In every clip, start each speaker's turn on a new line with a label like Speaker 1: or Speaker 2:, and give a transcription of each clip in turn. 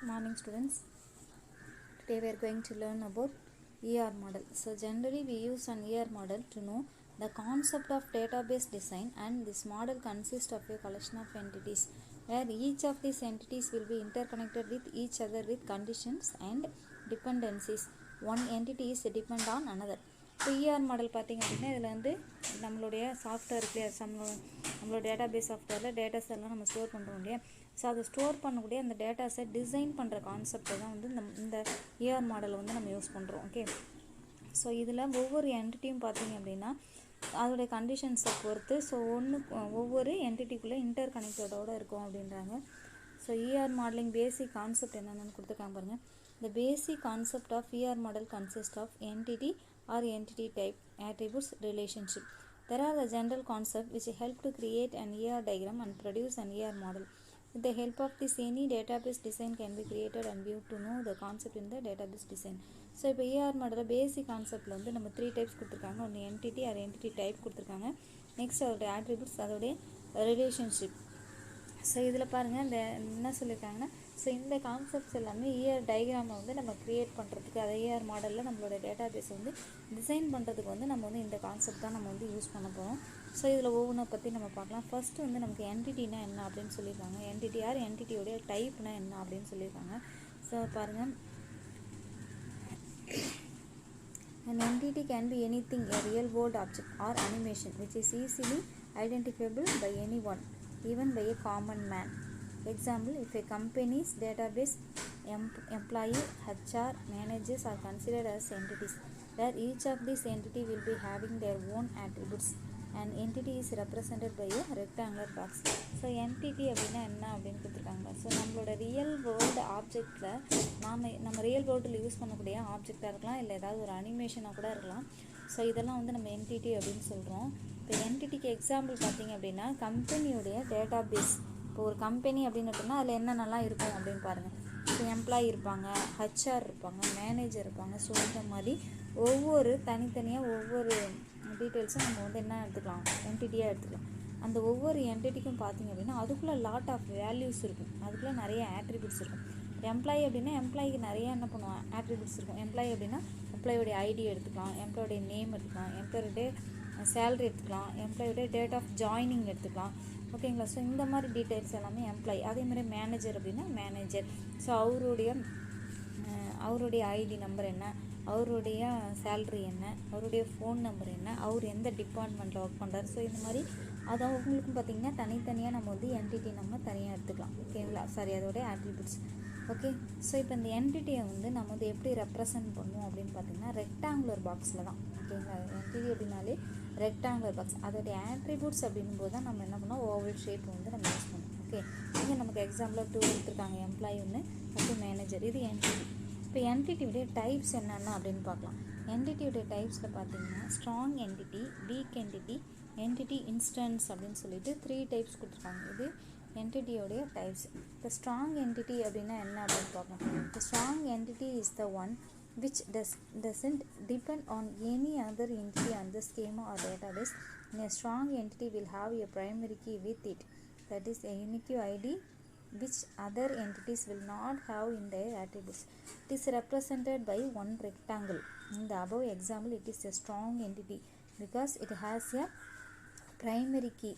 Speaker 1: Morning students. Today we are going to learn about ER model. So generally we use an ER model to know the concept of database design, and this model consists of a collection of entities where each of these entities will be interconnected with each other with conditions and dependencies. One entity is depend on another. இப்போ ER model பார்த்திங்க அப்படின்னா இதில் வந்து நம்மளுடைய software நம்மளோட database சாஃப்ட்வேரில் datas எல்லாம் நம்ம ஸ்டோர் பண்ணுறோம் இல்லையா. ஸோ அதை ஸ்டோர் பண்ணக்கூடிய அந்த டேட்டாஸை டிசைன் பண்ணுற கான்செப்டை தான் வந்து இந்த ER மாடலை வந்து நம்ம யூஸ் பண்ணுறோம். ஓகே, ஸோ இதில் ஒவ்வொரு என்டிட்டியும் பார்த்திங்க அப்படின்னா அதோடைய கண்டிஷன்ஸை பொறுத்து ஒவ்வொரு என்டிட்டிக்குள்ளே இன்டர் கனெக்டடோடு இருக்கும் அப்படின்றாங்க. So ER modelling basic concept என்னென்னு கொடுத்துருக்காங்க பாருங்கள். The basic concept of ER model consists of entity or entity type, attributes, relationship. There are the general concepts which help to create an ER diagram and produce an ER model. With the help of this, any database design can be created and viewed to know the concept in the database design. So இப்போ ER மாடலில் பேசிக் கான்செப்டில் வந்து நம்ம 3 types கொடுத்துருக்காங்க. ஒன்று entity R entity type கொடுத்துருக்காங்க. Next அதோடைய attributes, அதோடைய ரிலேஷன்ஷிப். ஸோ இதில் பாருங்கள் இந்த என்ன சொல்லியிருக்காங்கன்னா, ஸோ இந்த கான்செப்ட்ஸ் எல்லாமே ER டயக்ராமை வந்து நம்ம க்ரியேட் பண்ணுறதுக்கு, அதை ER மாடலில் நம்மளோட டேட்டாபேஸை வந்து டிசைன் பண்ணுறதுக்கு வந்து நம்ம வந்து இந்த கான்செப்ட் தான் நம்ம வந்து யூஸ் பண்ண போகிறோம். ஸோ இதில் ஒவ்வொன்றை பற்றி நம்ம பார்க்கலாம். ஃபஸ்ட்டு வந்து நமக்கு என்டிட்டினா என்ன அப்படின்னு சொல்லியிருக்காங்க. என்டிட்டி ஆர் என்டிட்டியோடைய டைப்னா என்ன அப்படின்னு சொல்லியிருக்காங்க. ஸோ பாருங்கள், an entity can be anything, a real world object or animation which is easily identifiable by anyone, even by a common man. Example, if a company's database employee, HR, managers are considered as entities, where each of these entity will be having their own attributes. An entity is represented by a rectangular box. So entity அப்படின்னா என்ன அப்படின்னு கொடுத்துருக்காங்க. So நம்மளோட real world ஆப்ஜெக்டில் நம்ம real வேர்ல்டில் use பண்ணக்கூடிய ஆப்ஜெக்டாக இருக்கலாம், இல்லை ஏதாவது ஒரு அனிமேஷனாக கூட இருக்கலாம். ஸோ இதெல்லாம் வந்து நம்ம என்டிட்டி அப்படின்னு சொல்கிறோம். இப்போ என்டிட்டிக்கு எக்ஸாம்பிள் பார்த்திங்க அப்படின்னா கம்பெனியோடைய டேட்டாபேஸ். இப்போ ஒரு கம்பெனி அப்படின்னு சொன்னால் அதில் என்னென்னலாம் இருக்கும் அப்படின்னு பாருங்கள். ஸோ எம்ப்ளாயி இருப்பாங்க, HR இருப்பாங்க, மேனேஜர் இருப்பாங்க. ஸோ இந்த மாதிரி ஒவ்வொரு தனித்தனியாக ஒவ்வொரு டீட்டெயில்ஸும் நம்ம வந்து என்ன எடுத்துக்கலாம், என்டிட்டியாக எடுத்துக்கலாம். அந்த ஒவ்வொரு என்டிட்டிக்கும் பார்த்திங்க அப்படின்னா அதுக்குள்ளே லாட் ஆஃப் வேல்யூஸ் இருக்கும், அதுக்குள்ளே நிறைய ஆட்ரிபியூட்ஸ் இருக்கும். எம்ப்ளாயி அப்படின்னா எம்ப்ளாயிக்கு நிறைய என்ன பண்ணுவோம், ஆட்ரிபியூட்ஸ் இருக்கும். எம்ப்ளாயி அப்படின்னா எம்ப்ளாயோடைய ஐடி எடுத்துக்கலாம், எம்ப்ளாயோடைய நேம் எடுத்துக்கலாம், எம்ப்ளாயோடைய சேலரி எடுத்துக்கலாம், எம்ப்ளாயோடைய டேட் ஆஃப் ஜாயினிங் எடுத்துக்கலாம். ஓகேங்களா. ஸோ இந்த மாதிரி டீட்டெயில்ஸ் எல்லாமே எம்ப்ளாயி. அதேமாதிரி மேனேஜர் அப்படின்னா மேனேஜர். ஸோ அவருடைய ஐடி நம்பர் என்ன, அவருடைய சேல்ரி என்ன, அவருடைய ஃபோன் நம்பர் என்ன, அவர் எந்த டிபார்ட்மெண்ட்டில் ஒர்க் பண்ணுறாரு. ஸோ இந்த மாதிரி அது அவங்களுக்கும் பார்த்திங்கன்னா தனித்தனியாக நம்ம வந்து என்டிட்டி நம்ம தனியாக எடுத்துக்கலாம். ஓகேங்களா. சாரி, அதோடைய ஆட்ரிபியூட்ஸ். ஓகே, ஸோ இப்போ இந்த என்டிட்டியை வந்து நம்ம வந்து எப்படி ரெப்ரசன்ட் பண்ணுவோம் அப்படின்னு பார்த்திங்கன்னா ரெக்டாங்குலர் பாக்ஸில் தான். ஓகேங்களா. என்டிட்டி அப்படின்னாலே ரெக்டாங்குலர் பாக்ஸ். அதோடைய ஆட்ரிபியூட்ஸ் அப்படிங்கும்போது தான் நம்ம என்ன பண்ணோம், ஓவல் ஷேப் வந்து நம்ம யூஸ் பண்ணுவோம். ஓகே, இங்கே நமக்கு எக்ஸாம்பிளாக 2 கொடுத்துருக்காங்க, எம்ப்ளாயி ஒன்று, அடுத்து மேனேஜர். இது என்டிட்டி. இப்போ என்டிட்டியுடைய டைப்ஸ் என்னென்ன அப்படின்னு பார்க்கலாம். என்டிட்டியுடைய டைப்ஸில் பார்த்தீங்கன்னா strong entity, week entity, entity instance அப்படின்னு சொல்லிட்டு 3 டைப்ஸ் கொடுத்துருக்காங்க. இது என்டிட்டியோடைய டைப்ஸ். இப்போ ஸ்ட்ராங் என்டிட்டி அப்படின்னா என்ன அப்படின்னு பார்க்கலாம். The strong entity is the one which doesn't depend on any other entity on the schema or database. A strong entity will have a primary key with it, that is a unique ID which other entities will not have in their attributes. It is represented by one rectangle. In the above example, it is a strong entity because it has a primary key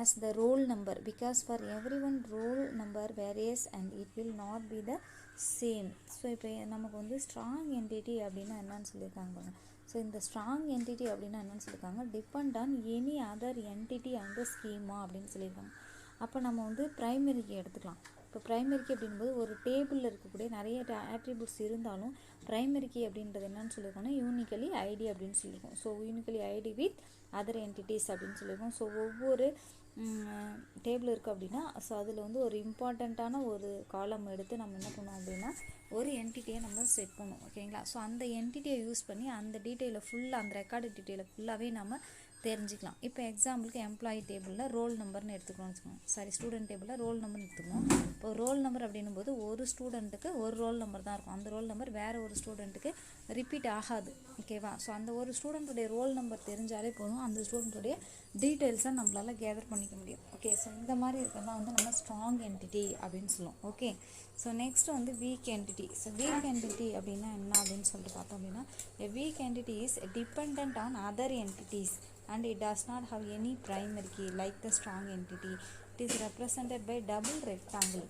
Speaker 1: as the roll number, because for everyone roll number varies and it will not be the same. So இப்போ நமக்கு வந்து strong entity அப்படின்னா என்னன்னு சொல்லியிருக்காங்க. So இந்த strong entity அப்படின்னா என்னன்னு சொல்லியிருக்காங்க, depend on any other entity and schema அப்படின்னு சொல்லியிருக்காங்க. அப்போ நம்ம வந்து ப்ரைமரி கீ எடுத்துக்கலாம். இப்போ ப்ரைமரி கீ அப்படின்போது ஒரு டேபிளில் இருக்கக்கூடிய நிறைய ஆட்ரிபியூட்ஸ் இருந்தாலும் ப்ரைமரி கீ அப்படின்றது என்னன்னு சொல்லியிருக்கோம்னா யூனிக்கலி ஐடி அப்படின்னு சொல்லியிருக்கோம். So uniquely ID with other entities அப்படின்னு சொல்லியிருக்கோம். ஸோ ஒவ்வொரு டேபிள் இருக்குது அப்படின்னா ஸோ அதில் வந்து ஒரு இம்பார்ட்டண்ட்டான ஒரு காலம் எடுத்து நம்ம என்ன பண்ணுவோம் அப்படின்னா ஒரு என்டிட்டியை நம்ம செட் பண்ணுவோம். ஓகேங்களா. ஸோ அந்த என்டிட்டியை யூஸ் பண்ணி அந்த டீட்டெயிலை ஃபுல்லாக, அந்த ரெக்கார்டு டீட்டெயிலை ஃபுல்லாகவே நம்ம தெரிஞ்சுக்கலாம். இப்போ எக்ஸாம்பிளுக்கு எம்ப்ளாயி டேபிளில் ரோல் நம்பர்னு எடுத்துக்கணும்னு வச்சுக்கோங்க. சாரி, ஸ்டூடெண்ட் டேபிளில் ரோல் நம்பர்னு எடுத்துக்கணும். இப்போ ரோல் நம்பர் அப்படின்னும் போது ஒரு ஸ்டூடெண்ட்டுக்கு ஒரு ரோல் நம்பர் தான் இருக்கும். அந்த ரோல் நம்பர் வேறு ஒரு ஸ்டூடெண்ட்டுக்கு ரிப்பீட் ஆகாது. ஓகேவா? ஸோ அந்த ஒரு ஸ்டூடெண்ட்டுடைய ரோல் நம்பர் தெரிஞ்சாலே போதும், அந்த ஸ்டூடெண்ட்டுடைய டீட்டெயில்ஸை நம்மளால் கேதர் பண்ணிக்க முடியும். ஓகே, ஸோ இந்த மாதிரி இருக்கிறதான் வந்து நம்ம ஸ்ட்ராங் என்டிட்டி அப்படின்னு சொல்லுவோம். ஓகே, ஸோ நெக்ஸ்ட் வந்து week entity. So week entity அப்படின்னா என்ன அப்படின்னு சொல்லிட்டு பார்த்தோம் அப்படின்னா, a weak entity is dependent on other entities and it does not have any primary key like the strong entity. It is represented by double rectangle.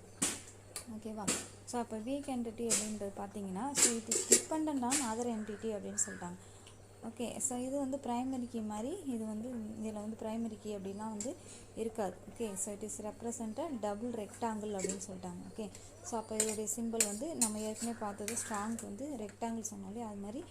Speaker 1: ஓகேவா? So அப்போ week entity அப்படின்றது பார்த்தீங்கன்னா, so it is depend on other entity அப்படின்னு சொல்லிட்டாங்க. Okay, so இது வந்து primary key மாதிரி, இது வந்து இதில் வந்து ப்ரைமரி கீ அப்படிலாம் வந்து இருக்காது. Okay, so it is represented double rectangle அப்படின்னு சொல்லிட்டாங்க. ஓகே, ஸோ அப்போ இதோடைய சிம்பிள் வந்து நம்ம ஏற்கனவே பார்த்தது ஸ்ட்ராங்க்கு வந்து ரெக்டாங்கிள் சொன்னாலே, அது மாதிரி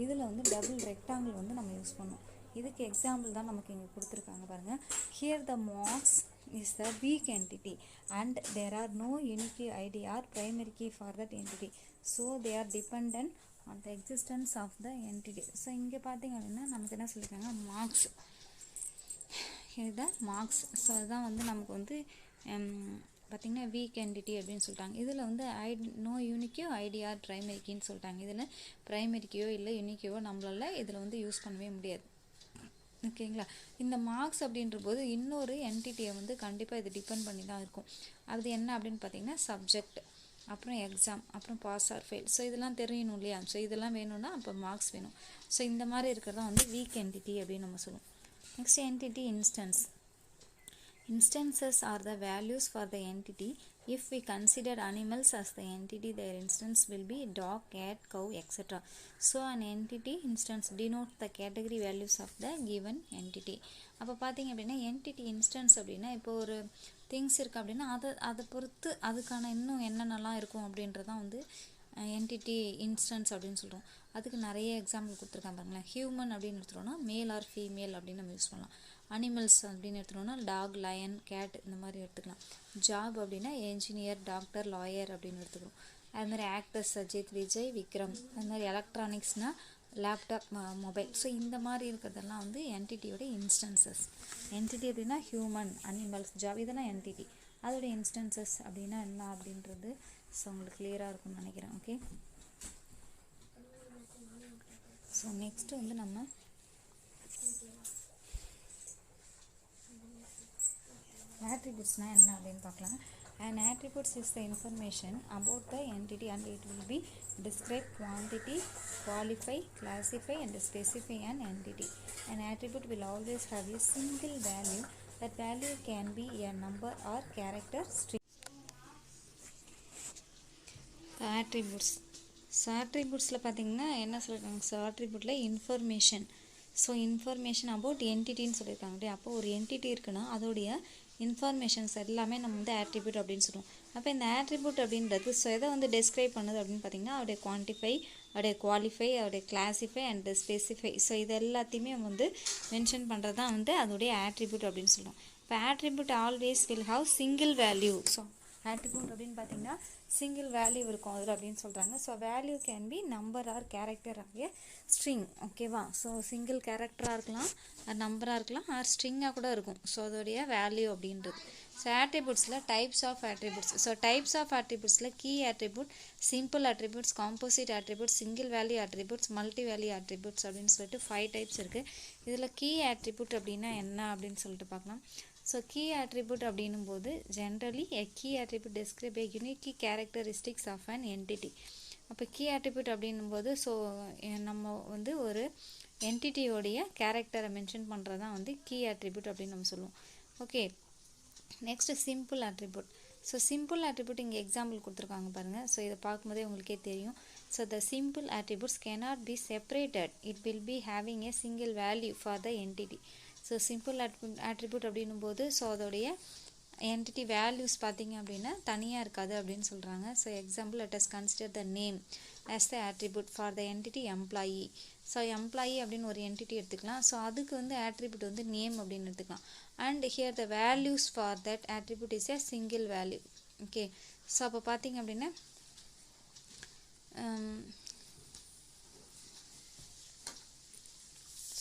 Speaker 1: இதில் வந்து டபுள் ரெக்டாங்கிள் வந்து நம்ம யூஸ் பண்ணோம். இதுக்கு எக்ஸாம்பிள் தான் நமக்கு இங்கே கொடுத்துருக்காங்க பாருங்கள். Here the marks is the weak entity and there are no unique ID or primary key for that entity, so they are dependent on the existence of the entity. So இங்கே பார்த்தீங்க அப்படின்னா நமக்கு என்ன சொல்லியிருக்காங்க, மார்க்ஸ், இதுதான் marks. So அதுதான் வந்து நமக்கு வந்து பார்த்திங்கன்னா வீக் என்டிட்டி அப்படின்னு சொல்லிட்டாங்க. இதில் வந்து நோ யூனிக்கியோ ஐடிஆர் ப்ரைமரி கீன்னு சொல்லிட்டாங்க. இதில் ப்ரைமரிக்கியோ இல்லை யூனிக்கியோ நம்மளால் இதில் வந்து யூஸ் பண்ணவே முடியாது. ஓகேங்களா? இந்த மார்க்ஸ் அப்படின்ற போது இன்னொரு என்டிட்டியை வந்து கண்டிப்பாக இது டிபெண்ட் பண்ணி தான் இருக்கும். அது என்ன அப்படின்னு பார்த்தீங்கன்னா சப்ஜெக்ட், அப்புறம் எக்ஸாம், அப்புறம் பாஸ் ஆர் ஃபெயில். ஸோ இதெல்லாம் தெரியணும் இல்லையா? ஸோ இதெல்லாம் வேணும்னா அப்போ மார்க்ஸ் வேணும். ஸோ இந்த மாதிரி இருக்கிறதா வந்து வீக் என்டிட்டி அப்படின்னு நம்ம சொல்லுவோம். Next entity instance. Instances are the values for the entity. If we consider animals as the entity, their instance will be dog, cat, cow, etc. So an entity instance denotes the category values of the given entity. அப்போ பார்த்தீங்க அப்படின்னா entity instance அப்படின்னா, இப்போ ஒரு things இருக்குது அப்படின்னா அதை பொறுத்து அதுக்கான இன்னும் என்னென்னலாம் இருக்கும் அப்படின்றதான் வந்து என்டிட்டி இன்ஸ்டன்ஸ் அப்படின்னு சொல்கிறோம். அதுக்கு நிறைய எக்ஸாம்பிள் கொடுத்துருக்காங்க பாருங்களேன். ஹியூமன் அப்படின்னு எடுத்துட்டோம்னா மேல் ஆர் ஃபீமேல் அப்படின்னு நம்ம யூஸ் பண்ணலாம். அனிமல்ஸ் அப்படின்னு எடுத்துட்டோம்னா டாக், லயன், கேட் இந்த மாதிரி எடுத்துக்கலாம். ஜாப் அப்படின்னா என்ஜினியர், டாக்டர், லாயர் அப்படின்னு எடுத்துக்கிறோம். அது மாதிரி ஆக்டர்ஸ் அஜித், விஜய், விக்ரம். அது மாதிரி எலக்ட்ரானிக்ஸ்னால் லேப்டாப், மொபைல். ஸோ இந்த மாதிரி இருக்கிறதெல்லாம் வந்து என்டிட்டியோட இன்ஸ்டன்சஸ். என்டிட்டி அப்படின்னா ஹியூமன், அனிமல்ஸ், ஜாப், இதெல்லாம் என்டிட்டி. அதோட இன்ஸ்டன்சஸ் அப்படின்னா என்ன அப்படின்றது ஸோ உங்களுக்கு கிளியராக இருக்கும்னு நினைக்கிறேன். ஓகே, ஸோ நெக்ஸ்ட்டு வந்து நம்ம attributes-னா என்ன அப்படின்னு பார்க்கலாம். An attributes is the information about the entity and it will be describe, quantity, qualify, classify and specify an entity. An attribute will always have a single value. That value can be a number or character, string. Attributes. So attributesல பார்த்தீங்கன்னா என்ன சொல்லியிருக்காங்க, so attributeல information. So information about என்டிட்டின்னு சொல்லியிருக்காங்க இல்லையா? அப்போ ஒரு என்டிட்டி இருக்குன்னா அதோடைய இன்ஃபர்மேஷன்ஸ் எல்லாமே நம்ம வந்து ஆட்ரிபியூட் அப்படின்னு சொல்லுவோம். அப்போ இந்த ஆட்ரிபியூட் அப்படின்றது ஸோ எதை வந்து டெஸ்கிரைப் பண்ணுது அப்படின்னு பார்த்தீங்கன்னா அவருடைய குவான்டிஃபை, அவருடைய குவாலிஃபை, அவருடைய கிளாஸிஃபை அண்ட் ஸ்பெசிஃபை. ஸோ இது எல்லாத்தையுமே வந்து மென்ஷன் பண்ணுறது தான் வந்து அதோடைய ஆட்ரிபியூட் அப்படின்னு சொல்லுவோம். இப்போ attribute always will have single value. So attribute அப்படின்னு பார்த்தீங்கன்னா சிங்கிள் வேல்யூ இருக்கும் அதில் அப்படின்னு சொல்கிறாங்க. So value can be number or character ஆகிய ஸ்ட்ரிங். ஓகேவா? ஸோ சிங்கிள் கேரக்டராக இருக்கலாம், நம்பராக இருக்கலாம், ஆர் ஸ்ட்ரிங்காக கூட இருக்கும். ஸோ அதோடைய வேல்யூ அப்படின்றது. ஸோ ஆட்ரிபியூட்ஸில் types of attributes. So types of ஆட்ரிபியூட்ஸில் key attribute, simple attributes, composite attributes, single value attributes, multi value attributes அப்படின்னு சொல்லிட்டு 5 டைப்ஸ் இருக்குது. இதில் கீ ஆட்ரிபியூட் அப்படின்னா என்ன அப்படின்னு சொல்லிட்டு பார்க்கலாம். ஸோ கீ ஆட்ரிபியூட் அப்படின்னும் போது generally a key attribute describe a unique characteristics of an entity. அப்போ கீ ஆட்ரிபியூட் அப்படின்னும் போது ஸோ நம்ம வந்து ஒரு என்டிட்டியோடைய கேரக்டரை மென்ஷன் பண்ணுறது தான் வந்து கீ ஆட்ரிபியூட் அப்படின்னு நம்ம சொல்லுவோம். Okay, next simple attribute. So simple attribute இங்கே எக்ஸாம்பிள் கொடுத்துருக்காங்க பாருங்கள். ஸோ இதை பார்க்கும்போதே உங்களுக்கே தெரியும். So the simple attributes cannot be separated. It will be having a single value for the entity. So simple attribute அப்படின்னும் போது ஸோ அதோடைய என்டிட்டி வேல்யூஸ் பார்த்தீங்க அப்படின்னா தனியாக இருக்காது அப்படின்னு சொல்கிறாங்க. So example let us consider the name as the attribute for the entity employee. So employee அப்படின்னு ஒரு என்டிட்டி எடுத்துக்கலாம். ஸோ அதுக்கு வந்து ஆட்ரிபியூட் வந்து நேம் அப்படின்னு எடுத்துக்கலாம். And here the values for that attribute is a single value. Okay, so அப்போ பார்த்தீங்க அப்படின்னா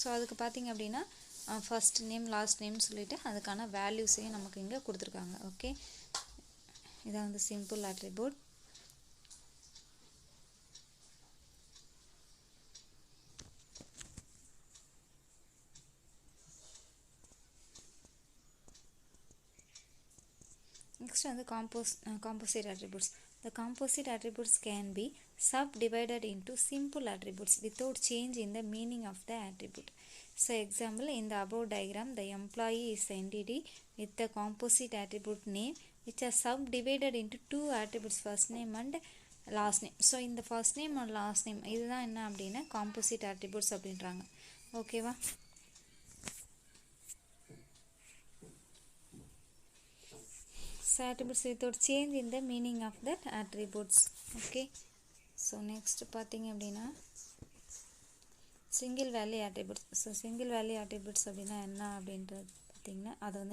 Speaker 1: ஸோ அதுக்கு பார்த்தீங்க அப்படின்னா ஃபர்ஸ்ட் நேம் லாஸ்ட் நேம் சொல்லிட்டு அதுக்கான வேல்யூஸையும் நமக்கு இங்கே கொடுத்துருக்காங்க. ஓகே, இதான் வந்து சிம்பிள் attribute. Next வந்து composite attributes. The composite attributes can be subdivided into simple attributes without change in the meaning of the attribute. So example, in the above diagram, the employee is the entity with the composite attribute name which are subdivided into two attributes, first name and last name. So in the first name and last name இதுதான் என்ன அப்படின்னா composite attributes அப்படின்றாங்க. ஓகேவா? Attributes without change in the meaning of that attributes. Okay, so next பார்த்தீங்க அப்படின்னா single value attributes. So single value attributes அப்படின்னா என்ன அப்படின்றது பார்த்தீங்கன்னா அதை வந்து